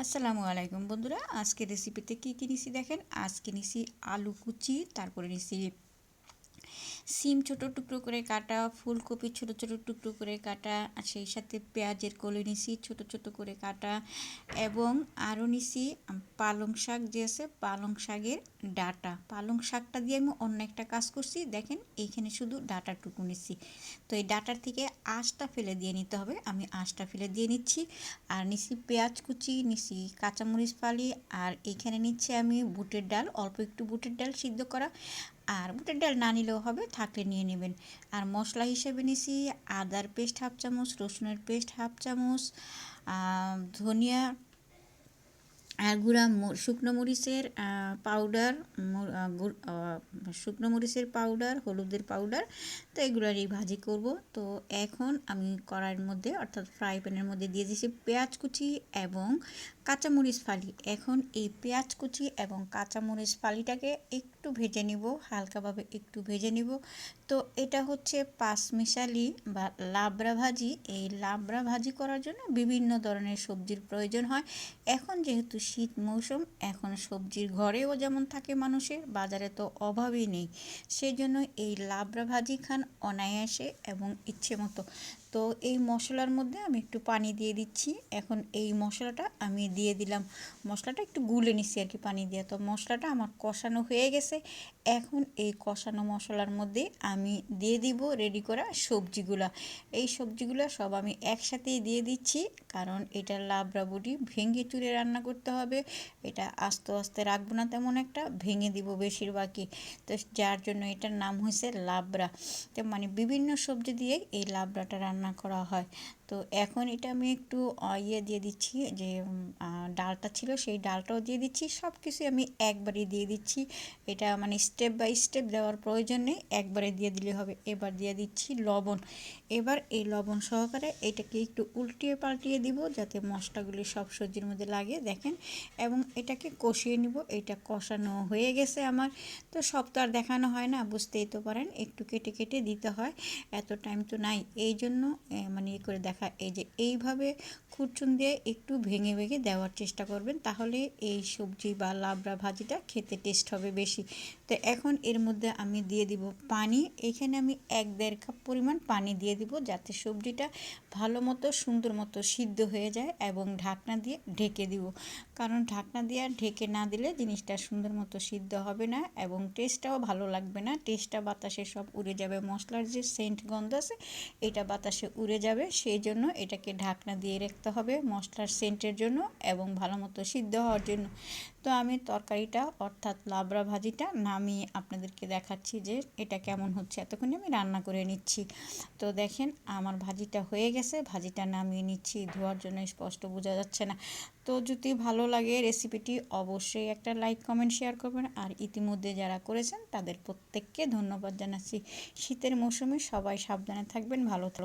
আসসালামু আলাইকুম বন্ধুরা, আজকে রেসিপিতে কি নিছি দেখেন। আজকে নিছি আলু কুচি, তারপরে নিছি সিম ছোট টুকরো করে কাটা, ফুলকপি ছোট ছোট টুকরো করে কাটা, আর সেই সাথে পেঁয়াজের কলি নিছি ছোট ছোট করে কাটা, এবং আরও নিছি পালং শাক যে আছে, পালং শাকের ডাঁটা। পালং শাকটা দিয়ে আমি অন্য একটা কাজ করছি, দেখেন এইখানে শুধু ডাঁটাটুকু নিছি। তো এই ডাঁটার থেকে আঁশটা ফেলে দিয়ে নিতে হবে, আমি আঁশটা ফেলে দিয়ে নিচ্ছি। আর নিছি পেঁয়াজ কুচি, নিছি কাঁচামরিচ ফালি, আর এখানে নিচ্ছি আমি বুটের ডাল, অল্প একটু বুটের ডাল সিদ্ধ করা। আর বুটের ডাল না নিলেও হবে, থাকলে নিয়ে নেবেন। আর মশলা হিসেবে নিছি আদার পেস্ট হাফ চামচ, রসুনের পেস্ট হাফ চামচ, ধনিয়া আর গুঁড়া শুকনো মরিচের পাউডার, শুকনো মরিচের পাউডার, হলুদের পাউডার। তো এগুলোরই ভাজি করব। তো এখন আমি কড়াইয়ের মধ্যে অর্থাৎ ফ্রাই প্যানের মধ্যে দিয়ে দিয়েছি পেঁয়াজ কুচি এবং কাঁচামরিচ ফালি। এখন এই পেঁয়াজ কুচি এবং কাঁচামরিচ ফালিটাকে একটু ভেজে নিব, হালকাভাবে একটু ভেজে নিব। তো এটা হচ্ছে পাঁচমিশালি বা লাবড়া ভাজি। এই লাবড়া ভাজি করার জন্য বিভিন্ন ধরনের সবজির প্রয়োজন হয়। এখন যেহেতু শীত মৌসুম, এখন সবজির ঘরেও যেমন থাকে মানুষের, বাজারে তো অভাবই নেই। সেই জন্য এই লাবড়া ভাজি খান অনায়াসে এবং ইচ্ছে মতো। তো এই মশলার মধ্যে আমি একটু পানি দিয়ে দিচ্ছি। এখন এই মশলাটা আমি দিয়ে দিলাম, মশলাটা একটু গুলে নিচ্ছি আর কি পানি দিয়ে। তো মশলাটা আমার কষানো হয়ে গেছে। এখন এই কষানো মশলার মধ্যে আমি দিয়ে দিব রেডি করা সবজিগুলা। এই সবজিগুলো সব আমি একসাথেই দিয়ে দিচ্ছি, কারণ এটা লাবড়া বডি ভেঙে চুরে রান্না করতে হবে। এটা আস্তে আস্তে রাখবো না, তেমন একটা ভেঙে দিব বেশিরভাগই। তো যার জন্য এটার নাম হয়েছে লাবড়া। তো মানে বিভিন্ন সবজি দিয়ে এই লাবড়াটা রান্না করা হয়। তো এখন এটা আমি একটু দিয়ে দিচ্ছি, যে ডালটা ছিল সেই ডালটাও দিয়ে দিচ্ছি। সব কিছু আমি একবারে দিয়ে দিচ্ছি। এটা মানে স্টেপ বাই স্টেপ দেওয়ার প্রয়োজন নেই, একবারে দিয়ে দিলে হবে। এবার দিয়ে দিচ্ছি লবণ। এবার এই লবণ সহকারে এটাকে একটু উল্টিয়ে পাল্টিয়ে দিব, যাতে মশলাগুলি সব সবজির মধ্যে লাগে, দেখেন। এবং এটাকে কষিয়ে নিব। এটা কষানো হয়ে গেছে আমার। তো সব তো আর দেখানো হয় না, বুঝতেই তো পারেন, একটু কেটে কেটে দিতে হয়, এত টাইম তো নাই। এই জন্য মানে করে দেখা, এই যে এইভাবে খুরচুন দিয়ে একটু ভেঙে ভেঙে দেওয়ার চেষ্টা করবেন, তাহলে এই সবজি বা লাবড়া ভাজিটা খেতে টেস্ট হবে বেশি। তো এখন এর মধ্যে আমি দিয়ে দিব পানি। এখানে আমি 1-1.5 কাপ পরিমাণ পানি দিয়ে দিব, যাতে সবজিটা ভালো মতো সুন্দর মতো সিদ্ধ হয়ে যায়, এবং ঢাকনা দিয়ে ঢেকে দিব। কারণ ঢাকনা দিয়ে ঢেকে না দিলে জিনিসটা সুন্দর মতো সিদ্ধ হবে না, এবং টেস্টটাও ভালো লাগবে না। টেস্টটা বাতাসে সব উড়ে যাবে, মশলার যে সেন্ট গন্ধ আছে এটা বাতাসে উড়ে যাবে। সেই জন্য এটাকে ঢাকনা দিয়ে রাখতে হবে মশলার সেন্টের জন্য এবং ভালো মতো সিদ্ধ হওয়ার জন্য। তো আমি তরকারিটা অর্থাৎ লাবড়া ভাজিটা নামিয়ে আপনাদেরকে দেখাচ্ছি যে এটা কেমন হচ্ছে। এতক্ষণে আমি রান্না করে নিচ্ছি। তো দেখেন আমার ভাজিটা হয়ে গেছে, ভাজিটা নামিয়ে নিচ্ছি। ধোয়ার জন্য স্পষ্ট বোঝা যাচ্ছে না। তো যদি ভালো লাগে রেসিপিটি অবশ্যই একটা লাইক কমেন্ট শেয়ার করবেন। আর ইতিমধ্যে যারা করেছেন তাদের প্রত্যেককে ধন্যবাদ জানাচ্ছি। শীতের মৌসুমে সবাই সাবধানে থাকবেন, ভালো থাকবেন।